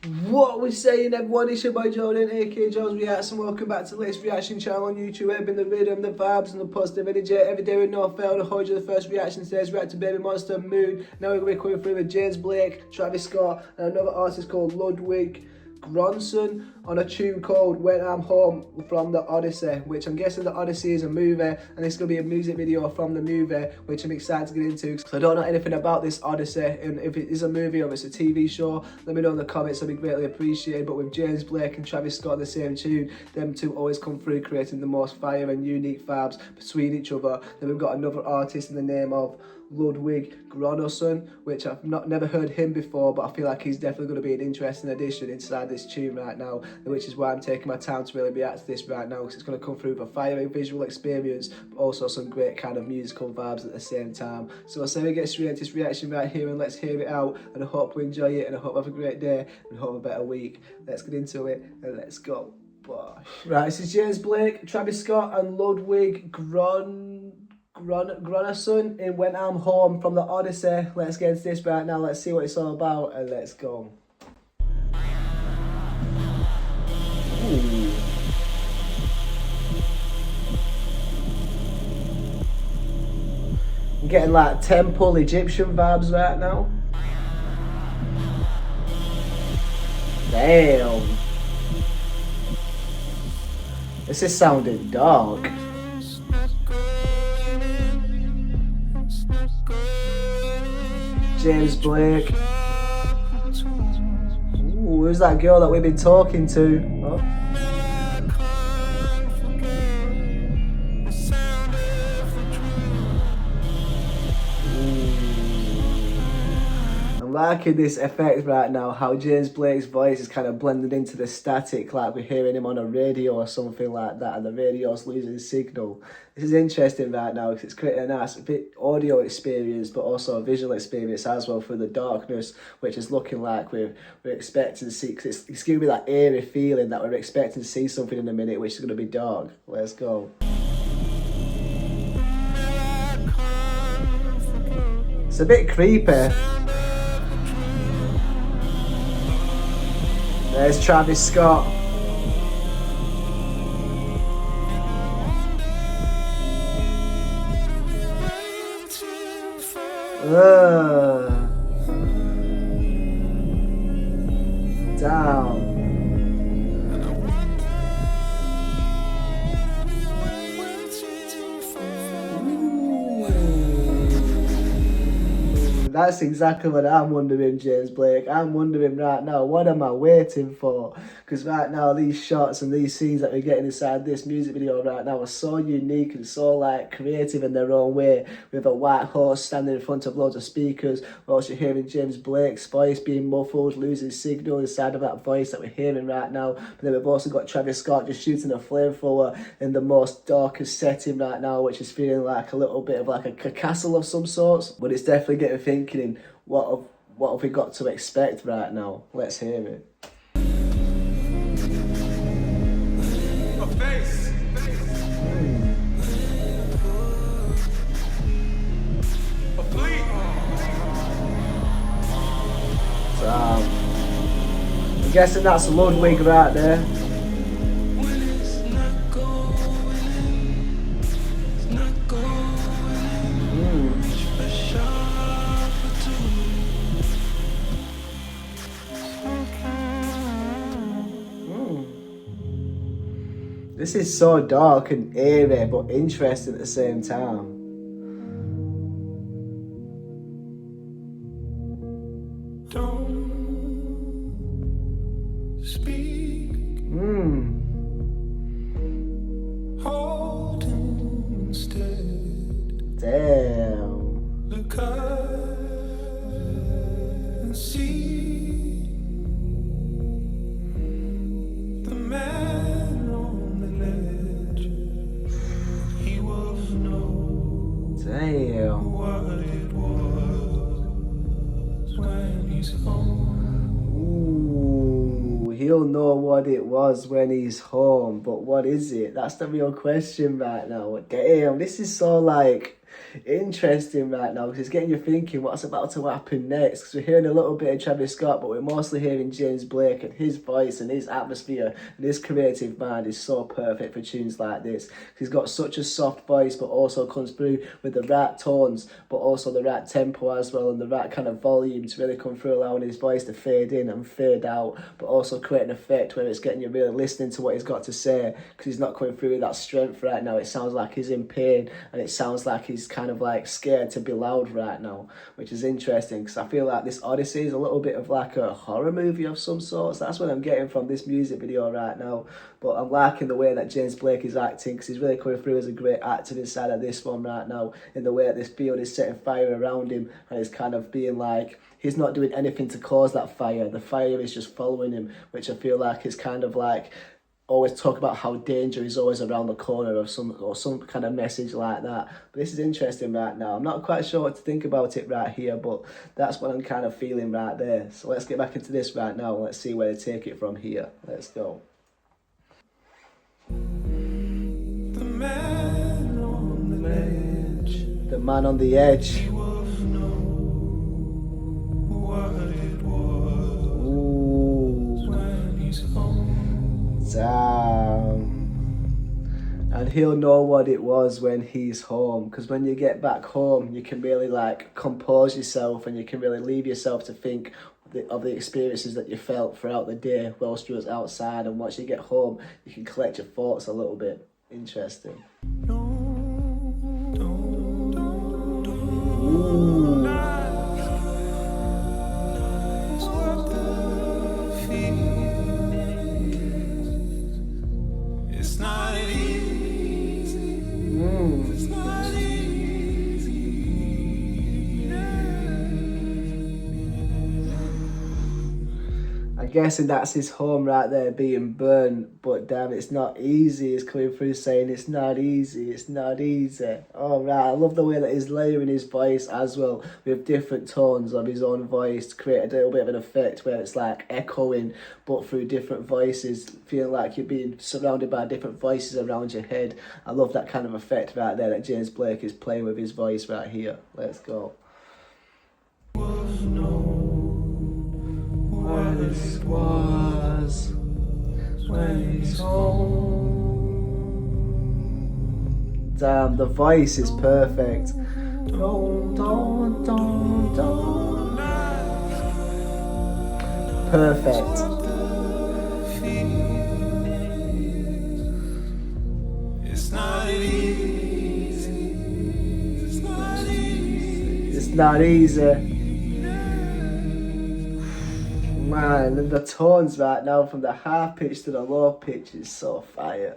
What we're saying, everyone, it's your boy Jordan, aka Jones Reacts, and welcome back to the latest reaction channel on YouTube. I've been the rhythm, the vibes, and the positive energy every day with no fail. To hold you the first reaction today is react to Baby Monster Mood. Now we're going to be coming through with James Blake, Travis Scott, and another artist called Ludwig Göransson on a tune called When I'm Home from the Odyssey, which I'm guessing the Odyssey is a movie, and it's going to be a music video from the movie, which I'm excited to get into. So I don't know anything about this Odyssey, and if it is a movie or if it's a TV show, let me know in the comments, I'd be greatly appreciated. But with James Blake and Travis Scott on the same tune, them two always come through creating the most fire and unique vibes between each other. Then we've got another artist in the name of Ludwig Göransson, which I've never heard him before, but I feel like he's definitely going to be an interesting addition inside this tune right now, which is why I'm taking my time to really react to this right now, because it's going to come through with a fiery visual experience, but also some great kind of musical vibes at the same time. So I'll say we get straight into this reaction right here, and let's hear it out, and I hope we enjoy it, and I hope you have a great day, and I hope a better week. Let's get into it, and let's go. Right, this is James Blake, Travis Scott, and Ludwig Göransson in When I'm Home from the Odyssey. Let's get into this right now, let's see what it's all about, and let's go. Ooh. I'm getting like temple Egyptian vibes right now. Damn. This is sounding dark. James Blake. Ooh, who's that girl that we've been talking to? Oh. I'm liking this effect right now, how James Blake's voice is kind of blended into the static, like we're hearing him on a radio or something like that, and the radio's losing signal. This is interesting right now because it's creating a nice audio experience, but also a visual experience as well for the darkness, which is looking like we're expecting to see, because it's giving me that eerie feeling that we're expecting to see something in a minute, which is going to be dark. Let's go. It's a bit creepy. There's Travis Scott. Down. That's exactly what I'm wondering, James Blake. I'm wondering right now, what am I waiting for? Because right now, these shots and these scenes that we're getting inside this music video right now are so unique and so like creative in their own way. With a white horse standing in front of loads of speakers. We're also hearing James Blake's voice being muffled, losing signal inside of that voice that we're hearing right now. But then we've also got Travis Scott just shooting a flamethrower in the most darkest setting right now, which is feeling like a little bit of like a castle of some sorts. But it's definitely getting thinking in what have we got to expect right now. Let's hear it. A face. A fleet. So, I'm guessing that's Ludwig right there. This is so dark and eerie, but interesting at the same time. Don't speak. Hold instead. Damn. Look up and see the man on the ledge. He will know. Damn. What it was when he's home. Ooh, he'll know what it was when he's home, but what is it? That's the real question right now. Damn, this is so like Interesting right now, because it's getting you thinking what's about to happen next, because we're hearing a little bit of Travis Scott, but we're mostly hearing James Blake, and his voice and his atmosphere and his creative mind is so perfect for tunes like this. He's got such a soft voice, but also comes through with the right tones, but also the right tempo as well, and the right kind of volume to really come through, allowing his voice to fade in and fade out, but also create an effect where it's getting you really listening to what he's got to say, because he's not coming through with that strength right now. It sounds like he's in pain, and it sounds like he's kind of like scared to be loud right now, which is interesting, because I feel like this Odyssey is a little bit of like a horror movie of some sorts. That's what I'm getting from this music video right now. But I'm liking the way that James Blake is acting, because he's really coming through as a great actor inside of this one right now, in the way that this field is setting fire around him, and it's kind of being like he's not doing anything to cause that fire. The fire is just following him, which I feel like is kind of like always talk about how danger is always around the corner of some kind of message like that. But this is interesting right now. I'm not quite sure what to think about it right here, but that's what I'm kind of feeling right there. So let's get back into this right now, and let's see where they take it from here. Let's go. The man on the edge. The man on the edge. He will know what it was Ooh. when he's home. Damn. And he'll know what it was when he's home, because when you get back home you can really like compose yourself, and you can really leave yourself to think of the experiences that you felt throughout the day whilst you was outside, and once you get home you can collect your thoughts a little bit. Interesting. Ooh. It's not easy. It's not easy. I'm guessing that's his home right there being burned, but damn, it's not easy. It's coming through saying it's not easy, it's not easy. All right, I love the way that he's layering his voice as well, with different tones of his own voice to create a little bit of an effect where it's like echoing, but through different voices, feeling like you're being surrounded by different voices around your head. I love that kind of effect right there that James Blake is playing with his voice right here. Let's go. What it was when he's home. Damn, the voice is perfect. Perfect. It's not easy. It's not easy. It's not easy. Man, and the tones right now from the high pitch to the low pitch is so fire.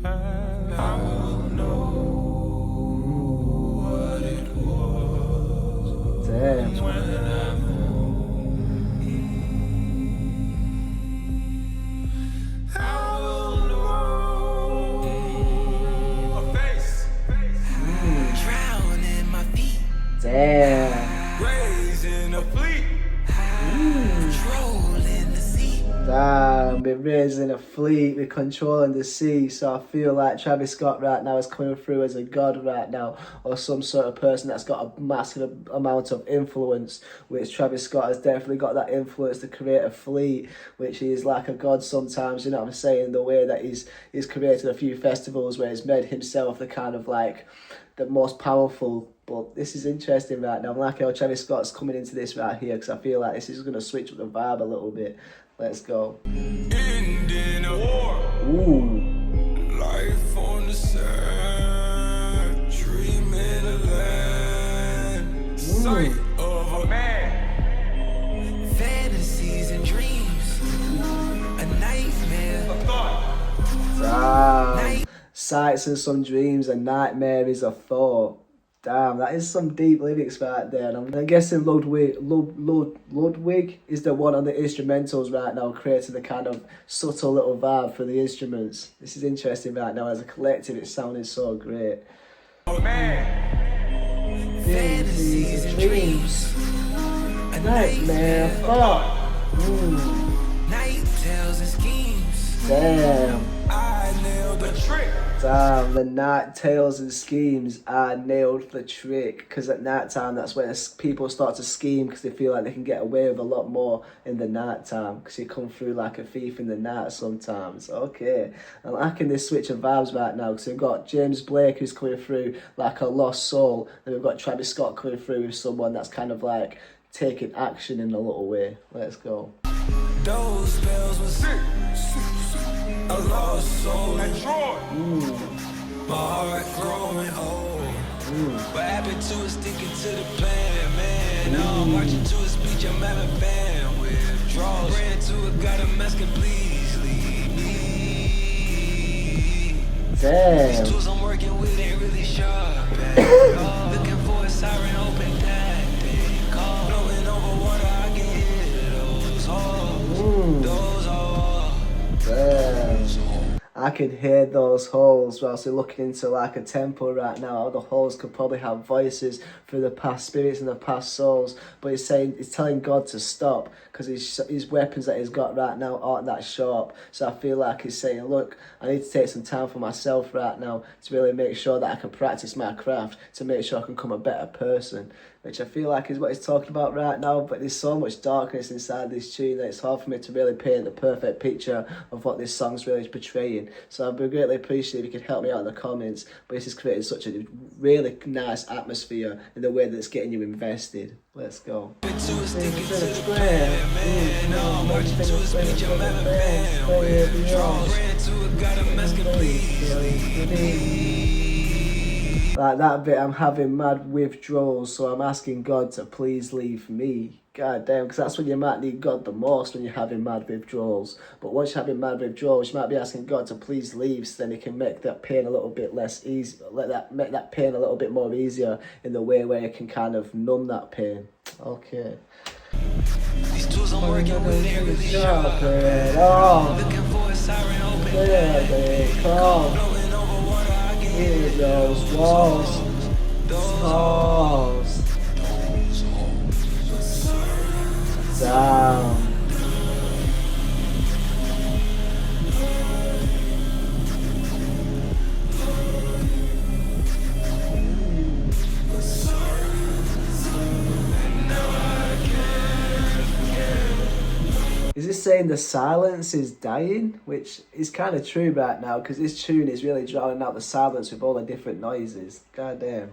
I will know what it was Damn. when I'm home. I will know a face. Drown in my feet, Damn. Raising a fleet. controlling the sea. Damn, we're raising a fleet, we're controlling the sea, so I feel like Travis Scott right now is coming through as a god right now, or some sort of person that's got a massive amount of influence, which Travis Scott has definitely got that influence to create a fleet, which is like a god sometimes, you know what I'm saying, the way that he's created a few festivals where he's made himself the kind of like the most powerful. But this is interesting right now. I'm like how Travis Scott's coming into this right here, because I feel like this is going to switch up the vibe a little bit. Let's go. Ending a war. Ooh. Life on the sand. Dreaming a land. Sight of a man. Fantasies and dreams, a nightmare. A thought. Damn. Sights and some dreams, a nightmare is a thought. Damn, that is some deep lyrics right there. And I'm guessing Ludwig is the one on the instrumentals right now, creating the kind of subtle little vibe for the instruments. This is interesting right now. As a collective, it's sounding so great. A man. Fantasies and dreams, a Nightmare thought. night tales and schemes. Damn. I nailed the trick. Damn, the night tales and schemes are nailed the trick, because at night time that's when people start to scheme because they feel like they can get away with a lot more in the night time, because you come through like a thief in the night sometimes. Okay, I'm liking this switch of vibes right now, because we've got James Blake who's coming through like a lost soul, and we've got Travis Scott coming through with someone that's kind of like taking action in a little way. Let's go. Those spells was a lost soul. My heart growing old. What happened to us sticking to the plan, man? Now I'm marching to a speech, I'm having fan withdrawals. Ran to a God, I'm asking, please leave me. Damn. These tools I'm working with ain't really sharp. Looking for a siren, open that they call. Blowing over water, I can hear those holes. Those holes. Damn. I can hear those holes whilst we're looking into like a temple right now. All the holes could probably have voices through the past spirits and the past souls. But he's telling God to stop, because his weapons that he's got right now aren't that sharp. So I feel like he's saying, look, I need to take some time for myself right now to really make sure that I can practice my craft, to make sure I can become a better person. Which I feel like is what he's talking about right now, but there's so much darkness inside this tune that it's hard for me to really paint the perfect picture of what this song's really portraying. So I'd be greatly appreciative if you could help me out in the comments, but this is creating such a really nice atmosphere in the way that it's getting you invested. Let's go. Like that bit, I'm having mad withdrawals, so I'm asking God to please leave me. God damn, because that's when you might need God the most, when you're having mad withdrawals. But once you're having mad withdrawals, you might be asking God to please leave, so then He can make that pain a little bit less easy, make that pain a little bit more easier in the way where you can kind of numb that pain. Okay. These tools I'm working with ain't really sharp. Looking for a siren, open There they come. blowing over water, I can Hear those walls. Walls. Down. Is this saying the silence is dying? Which is kind of true right now, because this tune is really drowning out the silence with all the different noises. God damn.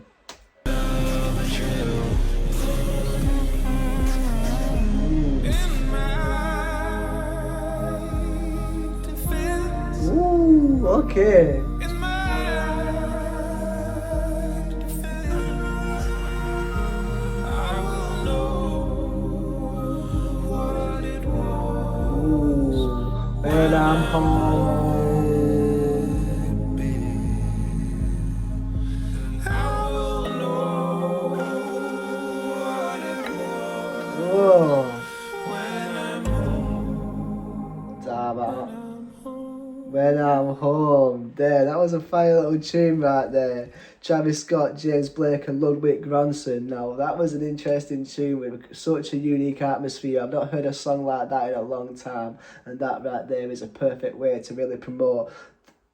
Ooh, okay. When I'm home. Whoa. When I'm home. There, that was a fire little tune right there. Travis Scott, James Blake and Ludwig Göransson. Now, that was an interesting tune with such a unique atmosphere. I've not heard a song like that in a long time. And that right there is a perfect way to really promote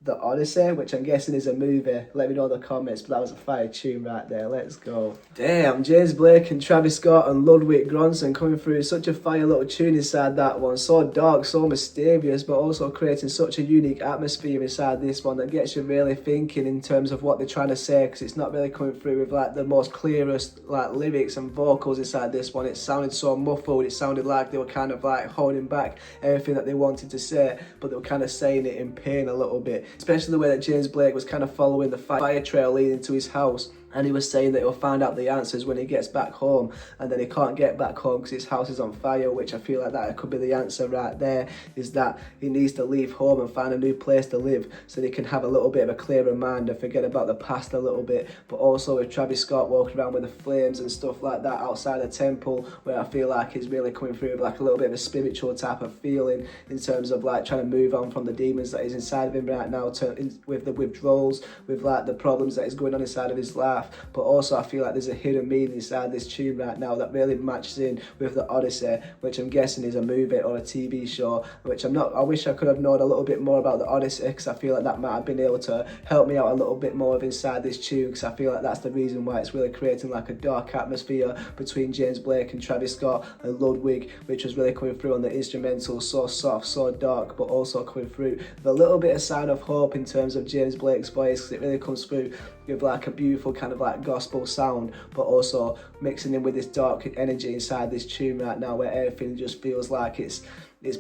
The Odyssey, which I'm guessing is a movie. Let me know in the comments, but that was a fire tune right there. Let's go. Damn, James Blake and Travis Scott and Ludwig Göransson coming through such a fire little tune inside that one. So dark, so mysterious, but also creating such a unique atmosphere inside this one that gets you really thinking in terms of what they're trying to say, because it's not really coming through with like the most clearest like lyrics and vocals inside this one. It sounded so muffled. It sounded like they were kind of like holding back everything that they wanted to say, but they were kind of saying it in pain a little bit. Especially the way that James Blake was kind of following the fire trail leading to his house. And he was saying that he'll find out the answers when he gets back home, and then he can't get back home because his house is on fire, which I feel like that could be the answer right there, is that he needs to leave home and find a new place to live so they can have a little bit of a clearer mind and forget about the past a little bit. But also with Travis Scott walking around with the flames and stuff like that outside the temple, where I feel like he's really coming through with like a little bit of a spiritual type of feeling in terms of like trying to move on from the demons that is inside of him right now, with the withdrawals, with like the problems that is going on inside of his life. laugh, but also I feel like there's a hidden meaning inside this tune right now that really matches in with the Odyssey, which I'm guessing is a movie or a TV show, which I wish I could have known a little bit more about the Odyssey, because I feel like that might have been able to help me out a little bit more of inside this tune, because I feel like that's the reason why it's really creating like a dark atmosphere between James Blake and Travis Scott and Ludwig, which was really coming through on the instrumental, so soft, so dark, but also coming through with a little bit of sign of hope in terms of James Blake's voice, because it really comes through with like a beautiful kind of like gospel sound, but also mixing in with this dark energy inside this tune right now, where everything just feels like it's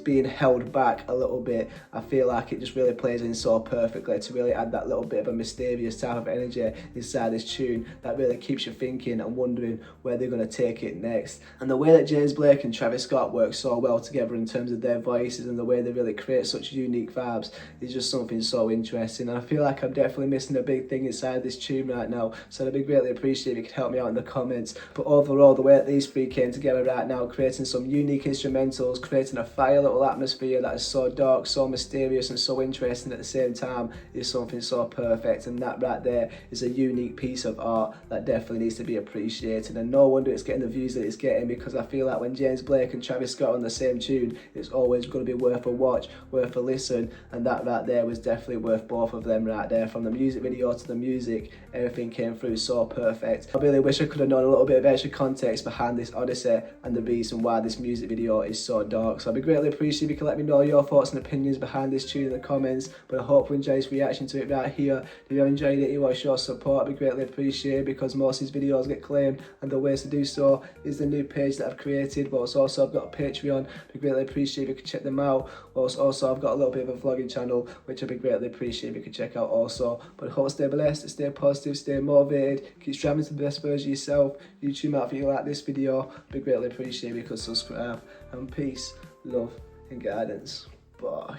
being held back a little bit. I feel like it just really plays in so perfectly to really add that little bit of a mysterious type of energy inside this tune that really keeps you thinking and wondering where they're going to take it next. And the way that James Blake and Travis Scott work so well together in terms of their voices and the way they really create such unique vibes is just something so interesting. And I feel like I'm definitely missing a big thing inside this tune right now, so I'd be greatly appreciated if you could help me out in the comments. But overall, the way that these three came together right now, creating some unique instrumentals, creating a fire little atmosphere that is so dark, so mysterious and so interesting at the same time, is something so perfect. And that right there is a unique piece of art that definitely needs to be appreciated, and no wonder it's getting the views that it's getting, because I feel like when James Blake and Travis Scott are on the same tune, it's always going to be worth a watch, worth a listen, and that right there was definitely worth both of them right there. From the music video to the music, everything came through so perfect. I really wish I could have known a little bit of extra context behind this Odyssey and the reason why this music video is so dark. So I'd be greatly appreciated if you can let me know your thoughts and opinions behind this tune in the comments. But I hope you enjoyed this reaction to it right here. If you enjoyed it, you watch your support, I'd be greatly appreciated, because most of these videos get claimed, and the ways to do so is the new page that I've created. But also I've got a Patreon, I'd be greatly appreciated if you could check them out. Also I've got a little bit of a vlogging channel, which I'd be greatly appreciated if you could check out also. But I hope stay blessed, stay positive, stay motivated, keep striving to the best version of yourself. YouTube out if you like this video, I'd be greatly appreciated if you could subscribe. And peace, love and guidance. Bye.